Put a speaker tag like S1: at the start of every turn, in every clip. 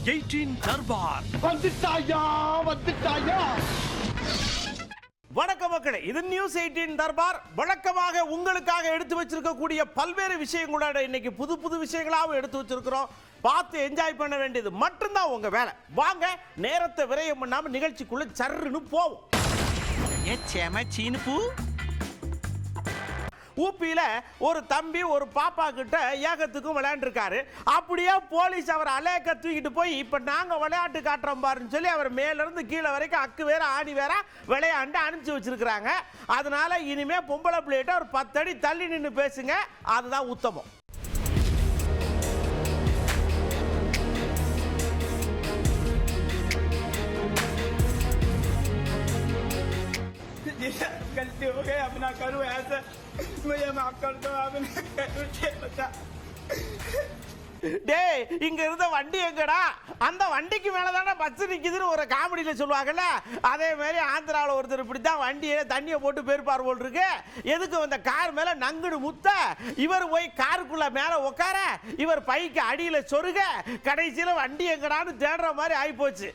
S1: 18 தர்பார்
S2: வந்துட்டாயா.
S3: வணக்கம் மக்களே, இது நியூஸ் 18 தர்பார். வழக்கமாக உங்களுக்காக எடுத்து வச்சிருக்கக்கூடிய பல்வேறு விஷயங்களோட இன்னைக்கு புது விஷயங்களாகவும் எடுத்து வச்சிருக்கிறோம். பார்த்து என்ஜாய் பண்ண வேண்டியது மட்டும்தான் உங்க வேலை. வாங்க, நேரத்தை விரயம் பண்ணாம நிகழ்ச்சிக்குள்ள சர்ன்னு போவோம். ஊப்பியில ஒரு தம்பி ஒரு பாப்பா கிட்ட ஏகத்துக்கும் விளையாண்டுருக்காரு. அப்படியே போலீஸ் அவர் அலேக்க தூக்கிட்டு போய் இப்ப நாங்க விளையாட்டு காட்டுறோம் பாருன்னு சொல்லி அவர் மேல இருந்து கீழே வரைக்கும் அக்கு வேற ஆணி வேற விளையாண்டு அனுப்பிச்சு வச்சிருக்கிறாங்க. அதனால இனிமே பொம்பளை பிள்ளைகிட்ட ஒரு 10 அடி தள்ளி நின்று பேசுங்க, அதுதான் உத்தமம்.
S4: गलती हो गई, अब ना करूँ ऐसा, मुझे माफ कर दो, अब ना करूँ बता.
S3: டேய், இங்க இருந்த வண்டி எங்கடா? அந்த வண்டிக்கு மேலதானே பஸ் நிக்குதுன்னு ஒரு காமெடியில சொல்லுவாங்கல்ல, அதே மாதிரி ஆந்திராவில் ஒருத்தர் இப்படித்தான் வண்டியில தண்ணியை போட்டு பேர்பார் போல் இருக்கு. எதுக்கு அந்த கார் மேல நங்குடு முத்த, இவர் போய் காருக்குள்ள மேல உட்கார, இவர் பைக்கு அடியில சொருக, கடைசியில வண்டி எங்கடான்னு தேடுற மாதிரி ஆகி போச்சு.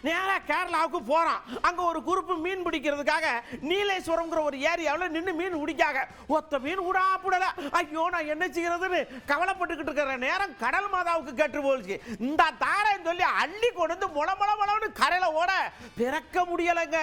S3: நேரா கேரளாவுக்கு போறான். அங்க ஒரு குரூப் மீன் பிடிக்கிறதுக்காக நீலேஸ்வரம்ங்கிற ஒரு ஏரியாவில் நின்று மீன் பிடிக்காக ஒத்த மீன் கூட ஆப்பிடல. ஐயோ, நான் என்ன செய்யறதுன்னு கவலைப்பட்டுக்கிட்டு இருக்கிற நேரம் கடல் மாதாவுக்கு கேட்டு போச்சு. இந்த தாரன்னு சொல்லி அள்ளி கொண்டு முளமுளமுளன்னு கரையில ஓட பிறக்க முடியலைங்க.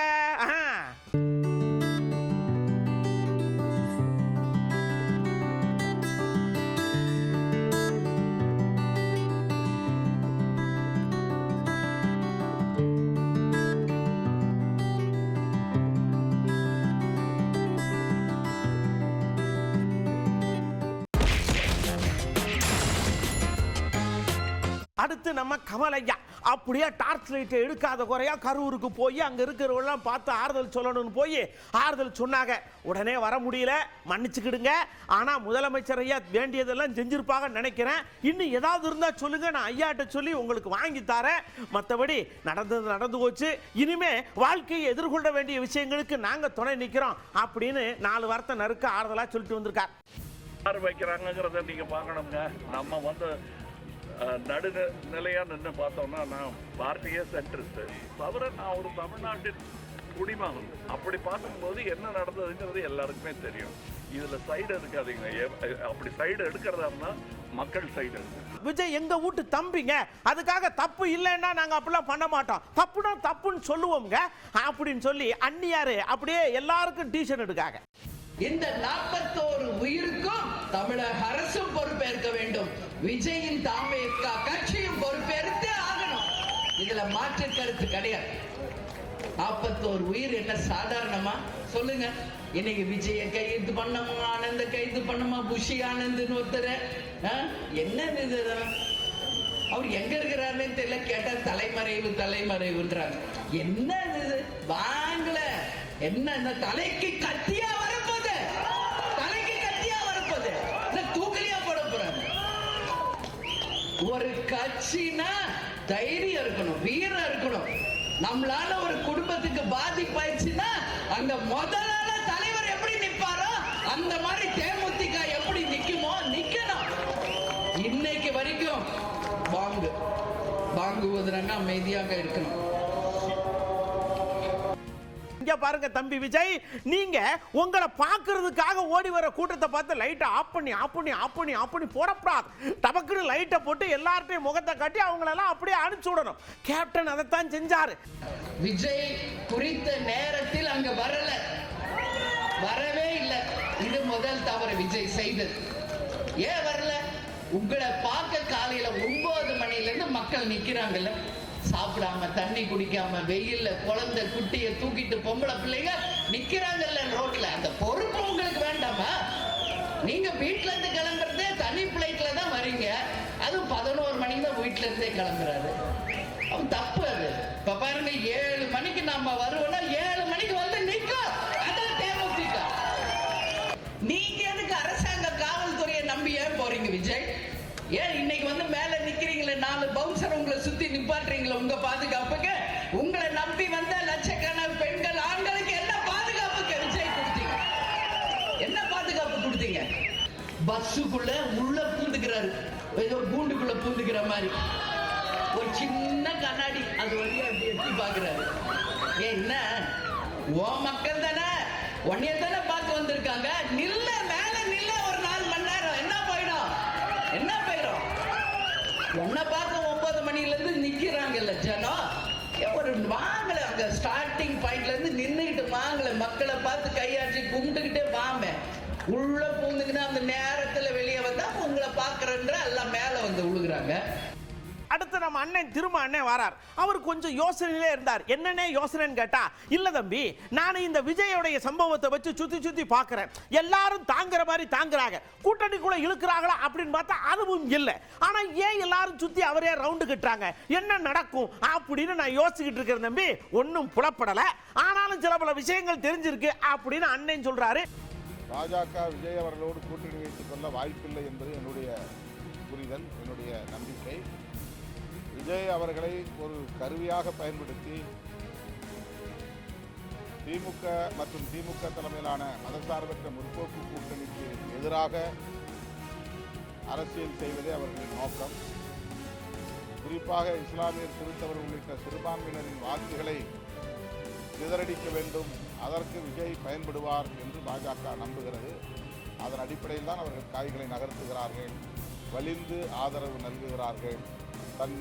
S3: அடுத்து நம்ம கமலையா அப்படியே டார்ச் லைட்டை எடுக்காத குறையா கரூருக்கு போய் அங்க இருக்கிறவெல்லாம் பார்த்து ஆறுதல் சொல்லணும்னு போய் ஆறுதல் சொன்னாங்க. உடனே வர முடியல, மன்னிச்சுக்கிடுங்க. ஆனா முதலமைச்சர் ஐயா வேண்டியதெல்லாம் செஞ்சிருப்பாங்க நினைக்கிறேன். இன்னும் ஏதாவது இருந்தா சொல்லுங்க, நான் ஐயாட்ட சொல்லி உங்களுக்கு வாங்கி தரேன். மற்றபடி நடந்தது நடந்து போச்சு. இனிமே வாழ்க்கையை எதிர்கொள்ள வேண்டிய விஷயங்களுக்கு நாங்க துணை நிக்கிறோம் அப்படின்னு 4 வார்த்தை நறுக்க ஆறுதலா சொல்லிட்டு வந்திருக்கார்.
S5: யார் வைக்கிறாங்கிறத நீங்க பார்க்கணுங்க. நம்ம வந்து நடுநிலையா நின்று பார்த்தோம்னா நான் பார்ட்டியே சென்ட்ரிஸ்ட் தவிர நான் ஒரு தமிழ்நாட்டின் குடிமகன். அப்படி பார்க்கும்போது என்ன நடந்ததுங்கிறது எல்லாருக்குமே தெரியும். இதுல சைடு எடுக்காதீங்க. அப்படி சைடு எடுக்கிறதா இருந்தா மக்கள் சைடு எடுங்க.
S3: விஜய் எங்க வீட்டு தம்பிங்க, அதுக்காக தப்பு இல்லைன்னா நாங்க அப்படிலாம் பண்ண மாட்டோம். தப்புனா தப்புன்னு சொல்லுவோம்ங்க அப்படின்னு சொல்லி அண்ணியாரு அப்படியே எல்லாருக்கும் டியூஷன் எடுக்காங்க.
S6: இந்த 41 உயிருக்கும் தமிழக அரசும் பொறுப்பேற்க வேண்டும். விஜயின் தாமேக்கா கட்சியும் பொறுப்பேற்று ஆகணும். இதுல மாற்று கருத்து கிடையாது. 41 உயிர் என்ன சாதாரணமா? சொல்லுங்க. இன்னைக்கு விஜய கைது பண்ணமா, ஆனந்த கைது பண்ணமா, புஷி ஆனந்த்னு ஒருத்தர் என்ன இது? அவர் எங்க இருக்கிறாருன்னு தெரியல. கேட்டா தலைமறைவுன்றாங்க. என்ன இது? வாங்கல என்ன தலைக்கு கத்தியா வரப்போகுது, தலைக்கு கத்தியா வரப்போகுது, தூக்கலியா போட போறாங்க. ஒரு கட்சினா தைரியம் இருக்கணும், வீரம் இருக்கணும். நம்மளால ஒரு குடும்பத்துக்கு பாதிப்பாயிடுச்சுன்னா அங்க முதலால தலைவர் எப்படி நிப்பாரோ அந்த மாதிரி தேமுதிக எப்படி நிக்குமோ நிக்கணும். இன்னைக்கு வரைக்கும் வாங்குவதுனா அமைதியாக இருக்கணும்.
S3: பாருங்க தம்பி விஜய், நீங்க உங்களை பார்க்கிறதுக்காக ஓடி வர கூட்டத்தை பார்த்து லைட்டை ஆஃப் பண்ணி போடப்படாது. டபக்குன்னு லைட்டை போட்டு எல்லார்ட்டையும் முகத்தை காட்டி அவங்களெல்லாம் அப்படியே அனுப்பிச்சு விடணும். கேப்டன் அதைத்தான் செஞ்சாரு.
S6: விஜய் குறித்த நேரத்தில் அங்க வரவே இல்லை. இது முதல் தவறு விஜய் செய்தது. ஏன் வரல? உங்களை பார்க்க காலையில 9 மணில இருந்து மக்கள் நிக்கிறாங்கல்ல, சாப்பிடாம தண்ணி குடிக்காம வெயில்ல குழந்தை குட்டிய தூக்கிட்டு பொம்பளை பிள்ளைங்க நிக்கிறாங்கல்ல ரோட்ல. அந்த பொறுப்பு உங்களுக்கு வேண்டாமா? நீங்க வீட்டுல இருந்து கிளம்புறதே தனி பிளைட்ல தான் வரீங்க. அதுவும் 11 மணிக்கு தான் வீட்டுல இருந்தே கிளம்புறாரு. அவன் தப்பு அது. இப்ப பாருங்க, 7 மணிக்கு நாம வருவோம்னா 7 மணிக்கு வந்து நிற்கும். அதான் தேமுதிக. நீங்க எதுக்கு அரசாங்க காவல்துறையை நம்பி ஏன் போறீங்க விஜய்? ஏன் இன்னைக்கு வந்து மேல நிக்கிறீங்களே 4 பவுன்சர் உங்களை சுத்தி நிப்பாட்டுறீங்களா உங்க பாதுகாப்புக்கு? பஸ்ஸுக்குள்ள உள்ள பூந்துக்கிறாரு, ஏதோ கூண்டுக்குள்ள பூந்துக்கிற மாதிரி. ஒரு சின்ன கண்ணாடி அது வழியா அப்படி எட்டி பாக்குறாரு. என்ன ஓ மக்கள் தானே, உன்னைய தானே பார்த்து வந்திருக்காங்க, நில்ல மேல நில்ல ஒரு 4 மணி நேரம், என்ன போயிடும் என்ன போயிடும். உன்னை பார்க்க 9 மணில இருந்து நிக்கிறாங்கல்ல ஜனம், ஒரு வாங்கல அங்க ஸ்டார்டிங் பாயிண்ட்ல இருந்து நின்னுகிட்டு வாங்கல, மக்களை பார்த்து கையாட்சி கும்பிட்டுக்கிட்டே வாங்க. உள்ள பூந்துக்கினா அந்த நேரத்துல வெளியே வந்தா உங்களை பாக்குறன்ற எல்லாம் மேல வந்து விழுகுறாங்க.
S3: அடுத்து நம்ம அண்ணன் திரும்ப அண்ணன் வரார். அவர் கொஞ்சம் யோசனையிலே இருந்தார். என்னன்னே யோசனைன்னு கேட்டா, இல்ல தம்பி, நான் இந்த விஜயோடைய சம்பவத்தை வச்சு சுத்தி சுத்தி பார்க்கிறேன், எல்லாரும் தாங்குற மாதிரி தாங்குறாங்க, கூட்டணிக்குள்ள இழுக்கிறாங்களா அப்படின்னு பார்த்தா அதுவும் இல்லை. ஆனா ஏன் எல்லாரும் சுத்தி அவரே ரவுண்டு கட்டுறாங்க, என்ன நடக்கும் அப்படின்னு நான் யோசிச்சுக்கிட்டு இருக்கிறேன் தம்பி. ஒன்னும் புலப்படல, ஆனாலும் சில பல விஷயங்கள் தெரிஞ்சிருக்கு அப்படின்னு அண்ணன் சொல்றாரு.
S1: பாஜக விஜய் அவர்களோடு கூட்டணி வைத்துக் கொள்ள வாய்ப்பில்லை என்பது என்னுடைய புரிதல், என்னுடைய நம்பிக்கை. விஜய் அவர்களை ஒரு கருவியாக பயன்படுத்தி திமுக மற்றும் திமுக தலைமையிலான மதசார்பற்ற முற்போக்கு கூட்டணிக்கு எதிராக அரசியல் செய்வதே அவர்களின் நோக்கம். குறிப்பாக இஸ்லாமியர், கிறிஸ்தவர் உள்ளிட்ட சிறுபான்மையினரின் வாக்குகளை சிதறடிக்க வேண்டும், அதற்கு விஜய் பயன்படுவார் என்று பாஜக நம்புகிறது. அதன் அடிப்படையில் தான் அவர்கள் காய்களை நகர்த்துகிறார்கள், வலிந்து ஆதரவு நல்குகிறார்கள். தன்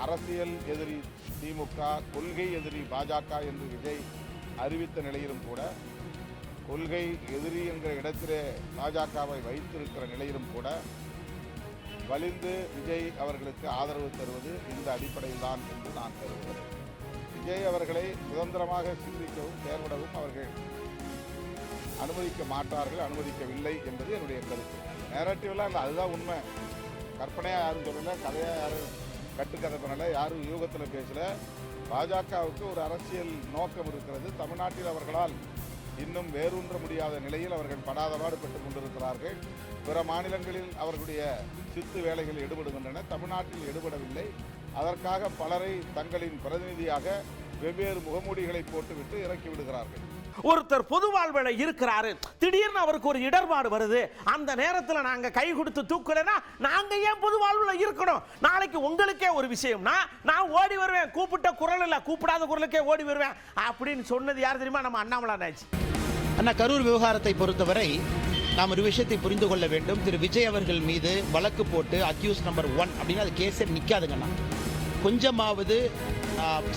S1: அரசியல் எதிரி திமுக, கொள்கை எதிரி பாஜக என்று விஜய் அறிவித்த நிலையிலும் கூட, கொள்கை எதிரி என்கிற இடத்திலே பாஜகவை வைத்திருக்கிற நிலையிலும் கூட வலிந்து விஜய் அவர்களுக்கு ஆதரவு தருவது இந்த அடிப்படையில் தான் என்று நான் கருதுகிறேன். விஜய் அவர்களை சுதந்திரமாக சிந்திக்கவும் செயல்படவும் அவர்கள் அனுமதிக்க மாட்டார்கள், அனுமதிக்கவில்லை என்பது என்னுடைய கருத்து. நேரட்டிவ்லாம் இல்லை, அதுதான் உண்மை. கற்பனையாக யாரும் சொல்லலை, கதையாக யாரும் கட்டுக்கதை பண்ணலை, யாரும் யூகத்தில் பேசலை. பாஜகவுக்கு ஒரு அரசியல் நோக்கம் இருக்கிறது. தமிழ்நாட்டில் அவர்களால் இன்னும் வேரூன்ற முடியாத நிலையில் அவர்கள் படாதபாடு பெற்றுக் கொண்டிருக்கிறார்கள். பிற மாநிலங்களில் அவர்களுடைய சித்து வேலைகள் ஈடுபடுகின்றன, தமிழ்நாட்டில் ஈடுபடவில்லை. அதற்காக பலரை தங்களின் பிரதிநிதியாக வெவ்வேறு முகமூடிகளை போட்டுவிட்டு இறக்கி விடுகிறார்கள்.
S3: ஒருத்தர் பொது வாழ்வில் இருக்கிறாரு, திடீர்னு அவருக்கு ஒரு இடர்பாடு வருது, அந்த நேரத்தில் நாங்க கை கொடுத்து தூக்கலைன்னா நாங்க ஏன் பொது வாழ்வில் இருக்கணும்? நாளைக்கு உங்களுக்கே ஒரு விஷயம்னா நான் ஓடி வருவேன், கூப்பிட்ட குரல் இல்ல, கூப்பிடாத குரலுக்கே ஓடி வருவேன் அப்படின்னு சொன்னது யார் தெரியுமா? நம்ம அண்ணாமலை அண்ணாச்சி.
S2: அண்ணா, கரூர் விவகாரத்தை பொறுத்தவரை நாம் ஒரு விஷயத்தை புரிந்து கொள்ள வேண்டும். திரு விஜய் அவர்கள் மீது வழக்கு போட்டு அக்யூஸ் நம்பர் 1 அப்படின்னு அது கேஸே நிற்காதுங்கண்ணா. கொஞ்சமாவது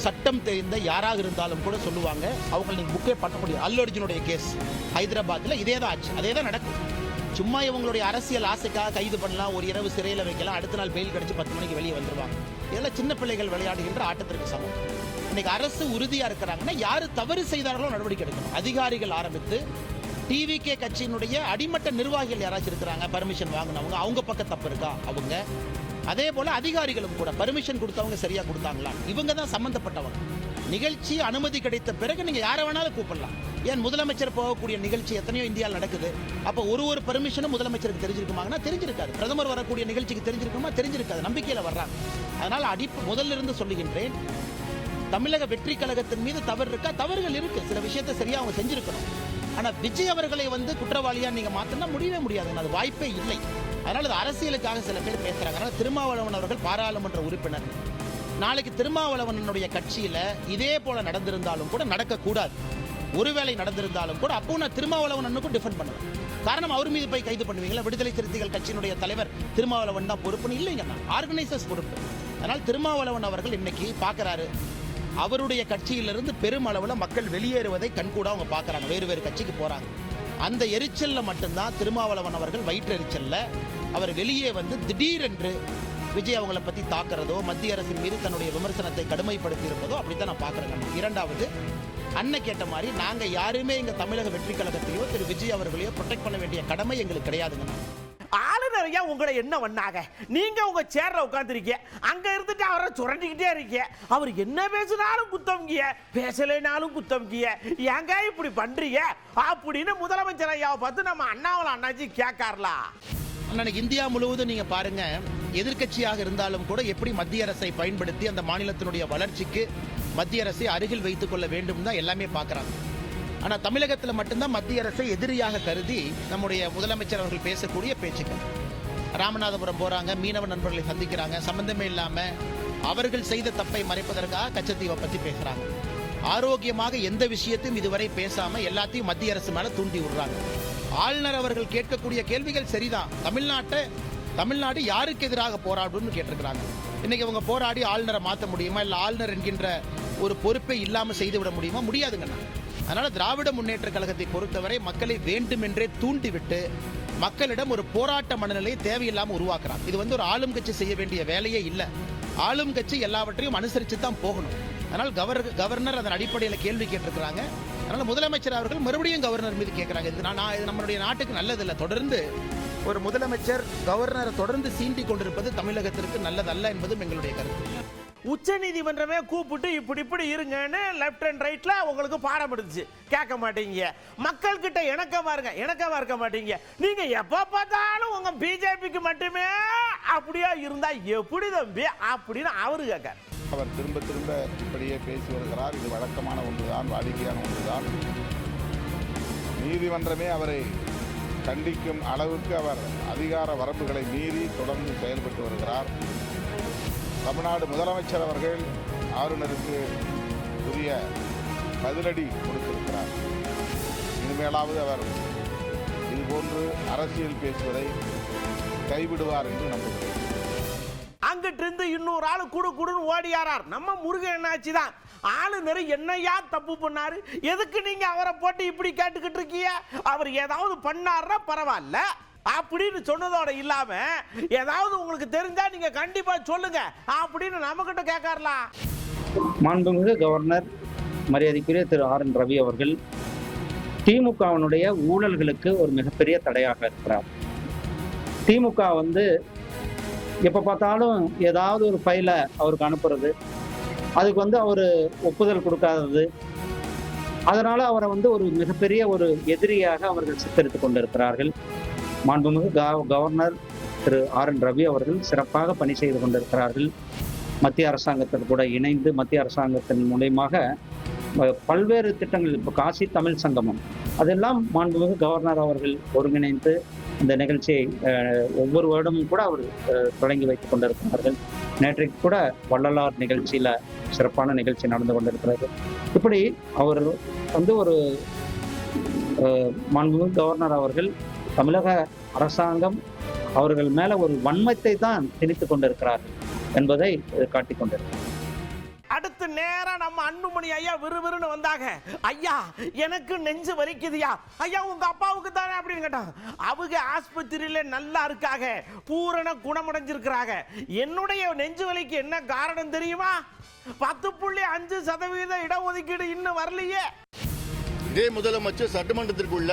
S2: சட்டம் தெரிந்த யாராக இருந்தாலும் கூட சொல்லுவாங்க, அவங்க நீங்கள் புக்கே பண்ண முடியும். அல்லு அர்ஜுனுடைய கேஸ் ஹைதராபாத்தில் இதே தான் ஆச்சு, அதே தான் நடக்கும். சும்மா இவங்களுடைய அரசியல் ஆசைக்காக கைது பண்ணலாம், ஒரு இரவு சிறையில் வைக்கலாம், அடுத்த நாள் பெயில் கிடச்சி 10 மணிக்கு வெளியே வந்துடுவாங்க. இதெல்லாம் சின்ன பிள்ளைகள் விளையாடுகின்ற ஆட்டத்திற்கு சமம். இன்னைக்கு அரசு உறுதியாக இருக்கிறாங்கன்னா யார் தவறு செய்தார்களோ நடவடிக்கை எடுக்கணும். அதிகாரிகள் ஆரம்பித்து டிவிகே கட்சியினுடைய அடிமட்ட நிர்வாகிகள் யாராச்சும் இருக்கிறாங்க, பர்மிஷன் வாங்கினவங்க, அவங்க பக்கம் தப்பு இருக்கா அவங்க. அதே போல அதிகாரிகளும் கூட பர்மிஷன் கொடுத்தவங்க சரியா கொடுத்தாங்களா, இவங்க தான் சம்பந்தப்பட்டவங்க. நிகழ்ச்சி அனுமதி கிடைத்த பிறகு நீங்க யாரை வேணாலும் கூப்பிடலாம். ஏன் முதலமைச்சர் போகக்கூடிய நிகழ்ச்சி எத்தனையோ இந்தியாவில் நடக்குது. அப்போ ஒரு பர்மிஷனும் முதலமைச்சருக்கு தெரிஞ்சிருக்குமாங்கன்னா தெரிஞ்சிருக்காது. பிரதமர் வரக்கூடிய நிகழ்ச்சிக்கு தெரிஞ்சிருக்குமா? தெரிஞ்சிருக்காது. நம்பிக்கையில் வர்றாங்க. அதனால முதல்ல இருந்து சொல்லுகின்றேன், தமிழக வெற்றி கழகத்தின் மீது தவறு இருக்கா? தவறுகள் இருக்கு, சில விஷயத்தை சரியா அவங்க செஞ்சிருக்கணும். ஆனா விஜய் அவர்களை குற்றவாளியா நீங்க மாத்தினா முடியவே முடியாது, அது வாய்ப்பே இல்லை. அதனால அது அரசியலுக்காக சில பேர் பேசுறாங்க. அதனால திருமாவளவன் அவர்கள் பாராளுமன்ற உறுப்பினர். நாளைக்கு திருமாவளவனுடைய கட்சியில இதே போல நடந்திருந்தாலும் கூட நடக்கக்கூடாது. ஒருவேளை நடந்திருந்தாலும் கூட அப்போ நான் திருமாவளவனுக்கும் டிஃபெண்ட் பண்ணுவேன். காரணம், அவர் மீது போய் கைது பண்ணுவீங்களா? விடுதலை சிறுத்தைகள் கட்சியினுடைய தலைவர் திருமாவளவன் தான் பொறுப்புன்னு இல்லைங்கண்ணா, ஆர்கனைசர்ஸ் பொறுப்பு. அதனால் திருமாவளவன் அவர்கள் இன்னைக்கு பார்க்குறாரு, அவருடைய கட்சியிலிருந்து பெருமளவில் மக்கள் வெளியேறுவதை கண்கூட அவங்க பார்க்குறாங்க, வேறு வேறு கட்சிக்கு போகிறாங்க. அந்த எரிச்சல்ல மட்டும்தான் திருமாவளவன் அவர்கள் வயிற்றெரிச்சல்ல அவர் வெளியே திடீரென்று விஜய் அவங்களை பற்றி தாக்குறதோ, மத்திய அரசின் மீது தன்னுடைய விமர்சனத்தை கடுமைப்படுத்தி இருப்பதோ அப்படித்தான் நான் பார்க்குறேன். இரண்டாவது, அண்ணன் கேட்ட மாதிரி நாங்கள் யாருமே எங்கள் தமிழக வெற்றி கழகத்தையோ திரு விஜய் அவர்களையோ ப்ரொடெக்ட் பண்ண வேண்டிய கடமை எங்களுக்கு கிடையாதுங்கண்ணா.
S3: ஆளுநரையா உங்களை என்ன பண்ணாங்க? நீங்க உங்க சேர்ல உட்காந்துருக்கீங்க, அங்க இருந்துட்டு அவரை சுரண்டிக்கிட்டே இருக்கீங்க. அவர் என்ன பேசினாலும் குத்தம்கிய, பேசலைனாலும் குத்தம்கிய, ஏங்க இப்படி பண்றீங்க அப்படின்னு முதலமைச்சர் ஐயாவை பார்த்து நம்ம அண்ணாமலை அண்ணாச்சி கேட்காரலா?
S2: அன்னைக்கு இந்தியா முழுவதும் நீங்க பாருங்க, எதிர்க்கட்சியாக இருந்தாலும் கூட எப்படி மத்திய அரசை பயன்படுத்தி அந்த மாநிலத்தினுடைய வளர்ச்சிக்கு மத்திய அரசை அருகில் வைத்துக் கொள்ள வேண்டும் தான் எல்லாமே பார்க்குறாங்க. ஆனால் தமிழகத்தில் மட்டும்தான் மத்திய அரசை எதிரியாக கருதி நம்முடைய முதலமைச்சர் அவர்கள் பேசக்கூடிய பேச்சுக்கள். ராமநாதபுரம் போகிறாங்க, மீனவ நண்பர்களை சந்திக்கிறாங்க, சம்பந்தமே இல்லாமல் அவர்கள் செய்த தப்பை மறைப்பதற்காக கச்சத்தீவை பற்றி பேசுகிறாங்க. ஆரோக்கியமாக எந்த விஷயத்தையும் இதுவரை பேசாமல் எல்லாத்தையும் மத்திய அரசு மேலே தூண்டி விடுறாங்க. ஆளுநர் அவர்கள் கேட்கக்கூடிய கேள்விகள் சரிதான். தமிழ்நாடு யாருக்கு எதிராக போராடும்னு கேட்டிருக்கிறாங்க. இன்னைக்கு அவங்க போராடி ஆளுநரை மாற்ற முடியுமா? இல்லை ஆளுநர் என்கின்ற ஒரு பொறுப்பை இல்லாமல் செய்துவிட முடியுமா? முடியாதுங்கண்ணா. அதனால திராவிட முன்னேற்ற கழகத்தை பொறுத்தவரை மக்களை வேண்டுமென்றே தூண்டிவிட்டு மக்களிடம் ஒரு போராட்ட மனநிலையை தேவையில்லாமல் உருவாக்குறாங்க. இது ஒரு ஆளும் கட்சி செய்ய வேண்டிய வேலையே இல்லை. ஆளும் கட்சி எல்லாவற்றையும் அனுசரித்து தான் போகணும். அதனால் கவர்னர் அதன் அடிப்படையில் கேள்வி கேட்டிருக்கிறாங்க. அதனால் முதலமைச்சர் அவர்கள் மறுபடியும் கவர்னர் மீது கேட்குறாங்க. இது நம்மளுடைய நாட்டுக்கு நல்லதில்லை. தொடர்ந்து ஒரு முதலமைச்சர் கவர்னரை தொடர்ந்து சீண்டி கொண்டிருப்பது தமிழகத்திற்கு நல்லதல்ல என்பதும் எங்களுடைய கருத்து.
S3: உச்ச நீதிமன்றமே கூப்பிட்டு இப்படி இருங்கன்னு லெப்ட் அண்ட் ரைட்ல உங்களுக்கு பாடம் எடுத்துச்சு. கேட்க மாட்டீங்க. மக்கள் கிட்ட இணக்கமா இருக்க மாட்டீங்க. நீங்க எப்ப பார்த்தாலும் உங்க பிஜேபிக்கு மட்டுமே அப்படியே இருந்தா எப்படி தம்பி அப்படின்னு அவரு கேட்க.
S1: அவர் திரும்ப இப்படியே பேசி வருகிறார். இது வழக்கமான ஒன்றுதான், வாடிக்கையான ஒன்றுதான். நீதிமன்றமே அவரை கண்டிக்கும் அளவுக்கு அவர் அதிகார வரம்புகளை மீறி தொடர்ந்து செயல்பட்டு வருகிறார். தமிழ்நாடு முதலமைச்சர் அவர்கள் ஆளுநருக்கு உரிய பதிலடி கொடுத்திருக்கிறார். இனிமேலாவது அவர் இதுபோன்று அரசியல் பேசுவதை கைவிடுவார் என்று நம்புகிறேன்.
S3: அங்கிட்டு இருந்து இன்னொரு ஆளு குடுன்னு ஓடியாரார். நம்ம முருகன் என்னாச்சு தான் ஆளுநர் என்னையா தப்பு பண்ணாரு, எதுக்கு நீங்க அவரை போட்டு இப்படி கேட்டுக்கிட்டு இருக்கீங்க? அவர் ஏதாவது பண்ணாருன்னா பரவாயில்ல அப்படின்னு சொன்னதோட இல்லாம ஏதாவது உங்களுக்கு தெரிஞ்சா நீங்க கண்டிப்பா சொல்லுங்க அப்படின்னு நம்ம கிட்ட கேட்கலாம்.
S7: மாண்புமிகு கவர்னர் மரியாதைக்குரிய திரு ஆர்.என். ரவி அவர்கள் திமுகவினுடைய ஊழல்களுக்கு ஒரு மிகப்பெரிய தடையாக இருக்கிறார். திமுக எப்ப பார்த்தாலும் ஏதாவது ஒரு ஃபைலை அவருக்கு அனுப்புறது, அதுக்கு அவர் ஒப்புதல் கொடுக்காதது, அதனால அவரை ஒரு மிகப்பெரிய ஒரு எதிரியாக அவர்கள் சித்தரித்துக் கொண்டிருக்கிறார்கள். மாண்புமிகு கவர்னர் திரு ஆர்.என். ரவி அவர்கள் சிறப்பாக பணி செய்து கொண்டிருக்கிறார்கள். மத்திய அரசாங்கத்தில் கூட இணைந்து மத்திய அரசாங்கத்தின் மூலமாக பல்வேறு திட்டங்கள், இப்போ காசி தமிழ் சங்கமம், அதெல்லாம் மாண்புமிகு கவர்னர் அவர்கள் ஒருங்கிணைந்து இந்த நிகழ்ச்சியை ஒவ்வொரு வருடமும் கூட அவர் தொடங்கி வைத்துக் கொண்டிருக்கிறார்கள். நேற்றைக்கு கூட வள்ளலார் நிகழ்ச்சியில சிறப்பான நிகழ்ச்சி நடந்து கொண்டிருக்கிறது. இப்படி அவர் ஒரு மாண்புமிகு கவர்னர் அவர்கள் தமிழக அரசாங்கம் அவர்கள் மேல ஒரு வன்மத்தை தான் திணித்துக் கொண்டிருக்கிறார்கள் என்பதை காட்டிக் கொண்டிருக்கிறார்.
S3: அடுத்து நேரம் நம்ம அன்புமணி ஐயா விறுவிறுன்னு வந்தாங்க. ஐயா எனக்கு நெஞ்சு வலிக்குதுயா. ஐயா உங்க அப்பாவுக்கு தானே அப்படின்னு கேட்டாங்க. அவங்க ஆஸ்பத்திரியில நல்லா இருக்காங்க, பூரண குணமடைஞ்சிருக்கிறாங்க. என்னுடைய நெஞ்சு வலிக்கு என்ன காரணம் தெரியுமா? 10.5% இடஒதுக்கீடு இன்னும் வரலையே.
S8: இதே முதலமைச்சர் சட்டமன்றத்திற்குள்ள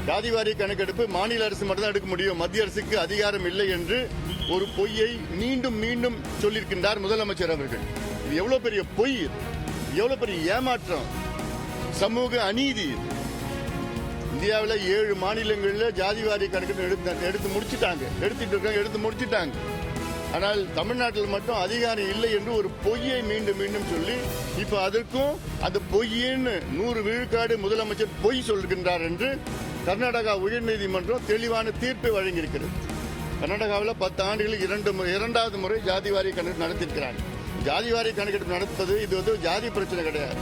S8: ஜாதிவாரி கணக்கெடுப்பு மாநில அரசு மட்டும்தான் எடுக்க முடியும், மத்திய அரசுக்கு அதிகாரம் இல்லை என்று ஒரு பொய்யை மீண்டும் மீண்டும் சொல்லியிருக்கின்றார் முதலமைச்சர் அவர்கள். இது எவ்வளவு பெரிய பொய், எவ்வளவு பெரிய ஏமாற்றம், சமூக அநீதி. இந்தியாவில் 7 மாநிலங்களில் ஜாதிவாரி கணக்கெடுப்பு எடுத்து முடிச்சிட்டாங்க. ஆனால் தமிழ்நாட்டில் மட்டும் அதிகாரம் இல்லை என்று ஒரு பொய்யை மீண்டும் மீண்டும் சொல்லி இப்ப அதற்கும் அந்த பொய்யின்னு 100 விழுக்காடு முதலமைச்சர் பொய் சொல்கின்றார் என்று கர்நாடகா உயர்நீதிமன்றம் தெளிவான தீர்ப்பை வழங்கியிருக்கிறது. கர்நாடகாவில் 10 ஆண்டுகளுக்கு 2வது முறை ஜாதிவாரி கணக்கெடுப்பு நடத்தியிருக்கிறாங்க. ஜாதிவாரி கணக்கெடுப்பு நடப்பது இது ஜாதி பிரச்சனை கிடையாது,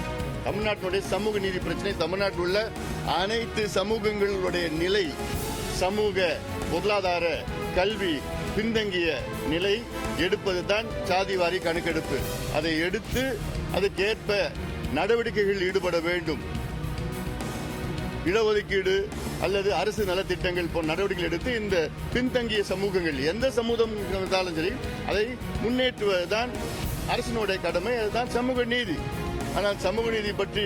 S8: தமிழ்நாட்டினுடைய சமூக நீதி பிரச்சனை. தமிழ்நாட்டில் உள்ள அனைத்து சமூகங்களுடைய நிலை, சமூக பொருளாதார கல்வி பின்தங்கிய நிலை எடுப்பதுதான் ஜாதிவாரி கணக்கெடுப்பு. அதை எடுத்து அதுக்கேற்ப நடவடிக்கைகள் ஈடுபட வேண்டும். இடஒதுக்கீடு அல்லது அரசு நலத்திட்டங்கள் போன்ற நடவடிக்கைகள் எடுத்து இந்த பின்தங்கிய சமூகங்கள் எந்த சமூகம் இருந்தாலும் சரி அதை முன்னேற்றுவதுதான் அரசினுடைய கடமை, அதுதான் சமூக நீதி. ஆனால் சமூக நீதி பற்றி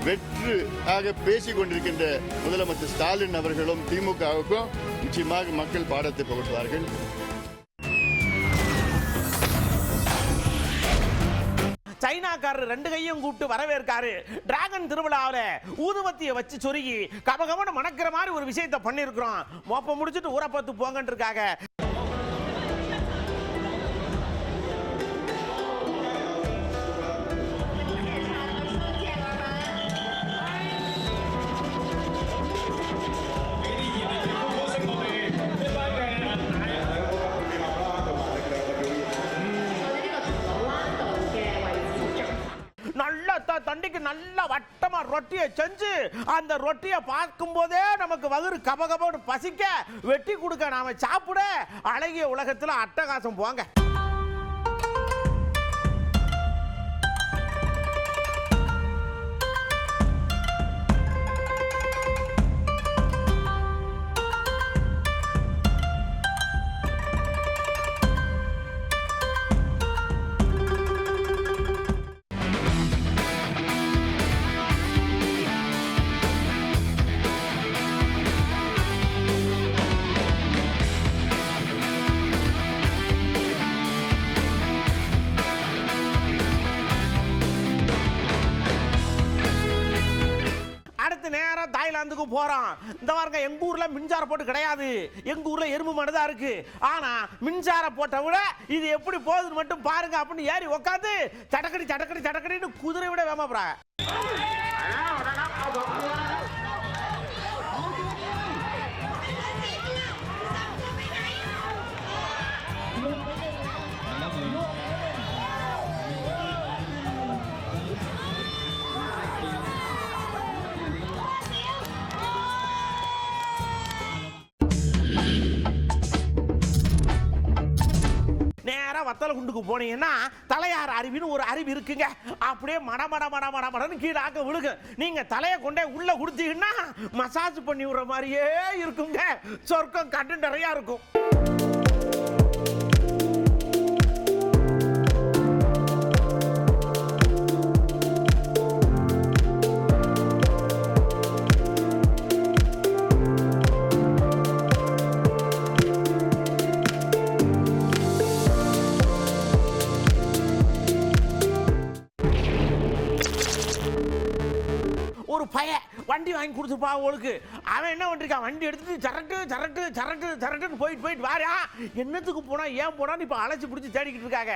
S8: வெற்று ஆக பேசிக் கொண்டிருக்கின்ற முதலமைச்சர் ஸ்டாலின் அவர்களும் திமுகவுக்கும் நிச்சயமாக மக்கள் பாடத்தை புகட்டுவார்கள்.
S3: சைனாக்காரர் 2 கையும் கூப்பிட்டு வரவேற்காரு. டிராகன் திருவிழாவில் ஊதுவத்தியை வச்சு சொருகி கபகமன மணக்கிற மாதிரி ஒரு விஷயத்தை பண்ணிருக்கிறோம். மோப்ப முடிச்சுட்டு ஊரை பார்த்து போங்கன்னு இருக்காங்க. அன்னைக்கு நல்லா வட்டமா ரொட்டியை செஞ்சு அந்த ரொட்டியை பார்க்கும் போதே நமக்கு வயிறு கபகபன்னு பசிக்க வெட்டி கொடுக்க நாம சாப்பிட அழகிய உலகத்துல அட்டகாசம் போங்க. தாய்லாந்துக்கு போறோம். இந்த வாரங்க எங்க ஊர்ல மின்சார போட்டு கிடையாது. எங்க ஊர்ல எறும்பு மணி தான் இருக்கு. ஆனா மின்சார போட்ட விட இது எப்படி போகுதுன்னு மட்டும் பாருங்க அப்படின்னு ஏறி உட்காந்து சடக்கடி சடக்கடி சடக்கடின்னு குதிரை விட வேமா போறாங்க. வத்தல குண்டுக்கு போனீங்கன்னா தலையார் அருவின்னு ஒரு அருவி இருக்குங்க. அப்படியே மடமடன்னு கீழே ஆக்க விழுகு. நீங்க தலையை கொண்டே உள்ள குடுத்தீங்கன்னா மசாஜ் பண்ணி விடுற மாதிரியே இருக்குங்க. சொர்க்கம் கண்டு நிறைய இருக்கும். ஒரு பைய வண்டி வாங்கி கொடுத்துப்பா அவளுக்கு. அவன் என்ன பண்ணிருக்கான், வண்டி எடுத்துட்டு சரட்டு சரட்டு சரட்டு சரட்டுன்னு போயிட்டு வாரா. என்னத்துக்கு போனா ஏன் போனான்னு இப்ப அழைச்சி பிடிச்சி தேடிக்கிட்டு இருக்காங்க.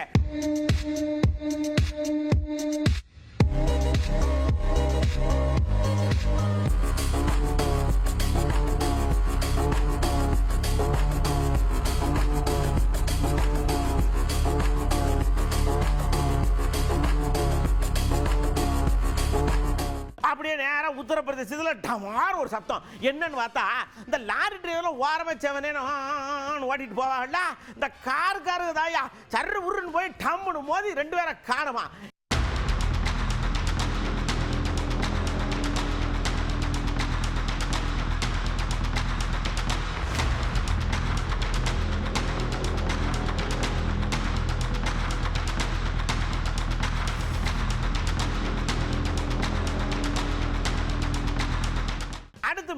S3: அப்படியே நேரம் உத்தரப்பிரதேசத்தில் டமார் ஒரு சத்தம். என்னன்னு பார்த்தா இந்த லாரி டிரைவர்ல ஓரமா செவனே ஓட்டிட்டு போவாங்கல்ல, இந்த காரு தாயா சர்ரு உருன்னு போய் டம்முன்னு மோதி 2 பேரை காணுமா.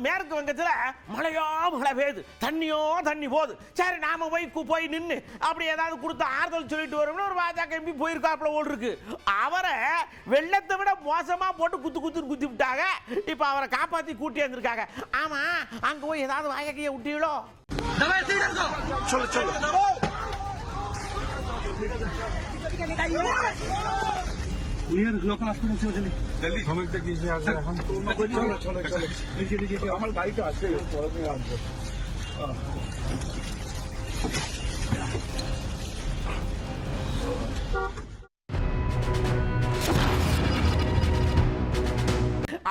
S3: மேற்கு வங்கத்துல மழையோ மழை பெய்யுது, தண்ணியோ தண்ணி போகுது. சரி நாம போய் நின்று அப்படி ஏதாவது கொடுத்து ஆறுதல் சொல்லிட்டு வரும்னு ஒரு பாஜக எம்பி போயிருக்காப்புல ஓடு இருக்கு. அவரை வெள்ளத்தை விட மோசமா போட்டு குத்தி விட்டாங்க. இப்ப அவரை காப்பாத்தி கூட்டி வந்திருக்காங்க. ஆமா அங்க போய் ஏதாவது வாயக்கைய விட்டீங்களோ?
S9: लोकल हॉस्पिटल से जल्दी हम तक नीचे आ गए हम चलो नीचे हमारे गाड़ी का आते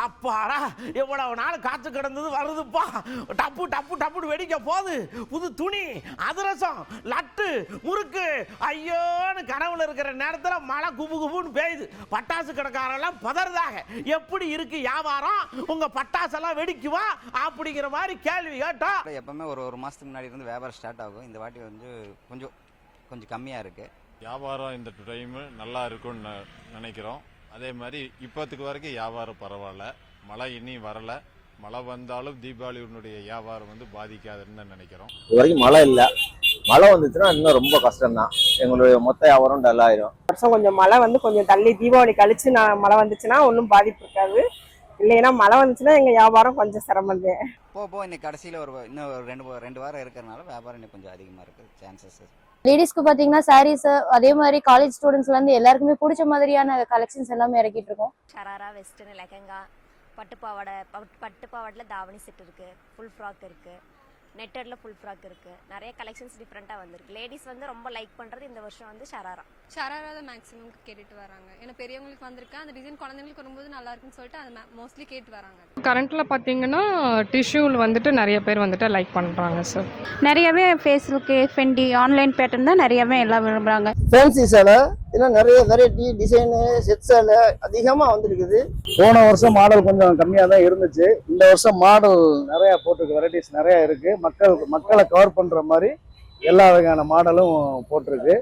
S3: அப்பாடா எவ்வளவு நாள் காத்து கிடந்தது வருதுப்பா. டப்பு டப்பு டப்புன்னு வெடிக்க போகுது. புது துணி, அதிரசம், லட்டு, முறுக்கு. ஐயோன்னு கனவுல இருக்கிற நேரத்துல மழை குபு குபுன்னு பெய்யுது. பட்டாசு கடைக்காரெல்லாம் பதறதாக. எப்படி இருக்கு வியாபாரம்? உங்க பட்டாசெல்லாம் வெடிக்குவா அப்படிங்கிற மாதிரி கேள்வி கேட்டோம்.
S10: எப்பவுமே ஒரு மாசத்துக்கு முன்னாடி இருந்து வியாபாரம் ஸ்டார்ட் ஆகும். இந்த வாட்டி வந்து கொஞ்சம் கம்மியா இருக்கு
S11: வியாபாரம். இந்த டைம் நல்லா இருக்கும்னு நினைக்கிறோம். அதே மாதிரி இப்போத்துக்கு வரைக்கும் வியாபாரம் பரவாயில்ல. மழை இனி வரல. மழை வந்தாலும் தீபாவளியினுடைய வியாபாரம் வந்து பாதிக்காதுன்னு நினைக்கிறோம்.
S12: இது வரைக்கும் மழை இல்லை. மழை வந்துச்சுன்னா இன்னும் ரொம்ப கஷ்டம் தான். எங்களுடைய மொத்த வியாபாரம் டல் ஆயிரும்.
S13: வருஷம் கொஞ்சம் மழை வந்து கொஞ்சம் தள்ளி தீபாவளி கழிச்சு மழை வந்துச்சுன்னா ஒன்றும் பாதிப்பு இருக்காது. இல்லைன்னா மழை வந்துச்சுன்னா எங்க வியாபாரம் கொஞ்சம் சிரமம் தான்.
S10: போ இன்னைக்கு கடைசியில் இன்னும் ரெண்டு வாரம் இருக்கிறதுனால வியாபாரம் இன்னும் கொஞ்சம் அதிகமாக இருக்கு சான்சஸ்.
S14: லேடிஸ்க்கு பாத்தீங்கன்னா சாரீஸ், அதே மாதிரி காலேஜ் ஸ்டூடெண்ட்ஸ்ல இருந்து எல்லாருக்குமே பிடிச்ச மாதிரியான கலெக்ஷன்ஸ் எல்லாமே இறக்கிட்டு இருக்கோம்.
S15: ஷராரா, வெஸ்டர்ன், லெஹங்கா, பட்டு பாவாடைல தாவணி செட் இருக்கு, ஃபுல் ஃப்ராக் இருக்கு, நெட்டடில் ஃபுல் ஃப்ராக் இருக்குது. நிறைய கலெக்ஷன்ஸ் டிஃப்ரெண்ட்டாக வந்திருக்கு. லேடிஸ் வந்து ரொம்ப லைக் பண்ணுறது இந்த வருஷம் வந்து ஷராரா
S16: தான் மேக்ஸிமம் கேட்டுட்டு வராங்க. ஏன்னா பெரியவங்களுக்கு வந்திருக்கு, அந்த டிசைன் குழந்தைங்களுக்கு வரும்போது நல்லா இருக்குன்னு சொல்லிட்டு அது மோஸ்ட்லி கேட்டு வராங்க.
S17: கரண்ட்டில் பார்த்தீங்கன்னா டிஷ்யூவில் வந்துட்டு நிறைய பேர் வந்துட்டு லைக் பண்ணுறாங்க சார்.
S18: நிறையவே ஃபேஸ்புக்கு ஃபெண்டி ஆன்லைன் பேட்டர்ன் தான் நிறையவே எல்லாம் விரும்புகிறாங்க.
S19: ஃபேன்சி சேலை இதெல்லாம் நிறைய வெரைட்டி டிசைனு செட் சேலை அதிகமாக வந்துருக்குது. போன வருஷம் மாடல் கொஞ்சம் கம்மியாக தான் இருந்துச்சு. இந்த வருஷம் மாடல் நிறைய போட்டிருக்கு, வெரைட்டிஸ் நிறைய இருக்கு. மக்களை கவர் பண்ணுற மாதிரி எல்லா வகையான மாடலும் போட்டிருக்கு.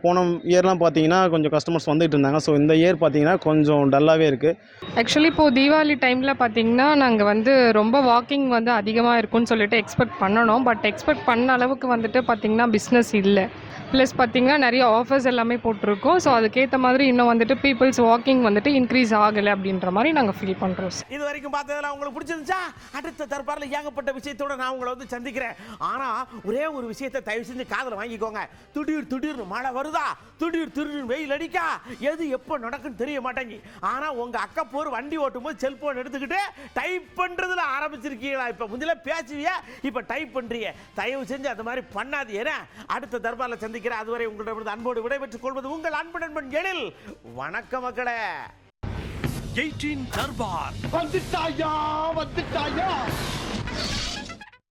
S20: போன இயர்லாம் பார்த்தீங்கன்னா கொஞ்சம் கஸ்டமர்ஸ் வந்துட்டு இருந்தாங்க. ஸோ இந்த இயர் பார்த்தீங்கன்னா கொஞ்சம் டல்லாகவே இருக்குது.
S17: ஆக்சுவலி இப்போது தீபாவளி டைமில் பார்த்தீங்கன்னா நாங்கள் வந்து ரொம்ப வாக்கிங் வந்து அதிகமாக இருக்கும்னு சொல்லிட்டு எக்ஸ்பெக்ட் பண்ணணும். பட் எக்ஸ்பெக்ட் பண்ண அளவுக்கு வந்துட்டு பார்த்தீங்கன்னா பிஸ்னஸ் இல்லை. ப்ளஸ் பார்த்தீங்கன்னா நிறைய ஆஃபர்ஸ் எல்லாமே போட்டிருக்கோம். ஸோ அதுக்கேற்ற மாதிரி இன்னும் வந்துட்டு பீப்புள்ஸ் வாக்கிங் வந்துட்டு இன்க்ரீஸ் ஆகலை அப்படின்ற மாதிரி நாங்கள் ஃபீல் பண்ணுறோம்.
S3: இது வரைக்கும் பார்த்ததெல்லாம் உங்களுக்கு பிடிச்சிருந்துச்சா? அடுத்த தற்பாரில் ஏகப்பட்ட விஷயத்தோட நான் உங்களை வந்து சந்திக்கிறேன். ஆனால் ஒரே ஒரு விஷயத்தை தயவு செஞ்சு காதில் வாங்கிக்கோங்க. திடீர்னு மழை வருதா, திடீர்னு வெயில் அடிக்கா, எது எப்போ நடக்குன்னு தெரிய மாட்டேங்கி. ஆனால் உங்கள் அக்கப்போர் வண்டி ஓட்டும் போது செல்போன் எடுத்துக்கிட்டு டைப் பண்ணுறதுல ஆரம்பிச்சிருக்கீங்களா? இப்போ முதல்ல பேசுவியா, இப்போ டைப் பண்ணுறீங்க. தயவு செஞ்சு அந்த மாதிரி பண்ணாது. ஏன்னா அடுத்த தற்பாரில் சந்திக்கிறேன். அதுவரை உங்களிடம் அன்போடு விடைபெற்றுக் கொள்வது உங்கள் அன்பு நண்பன் எழில். வணக்கம் மக்களே.
S21: 18 தர்பார்
S3: வந்துட்டாயா.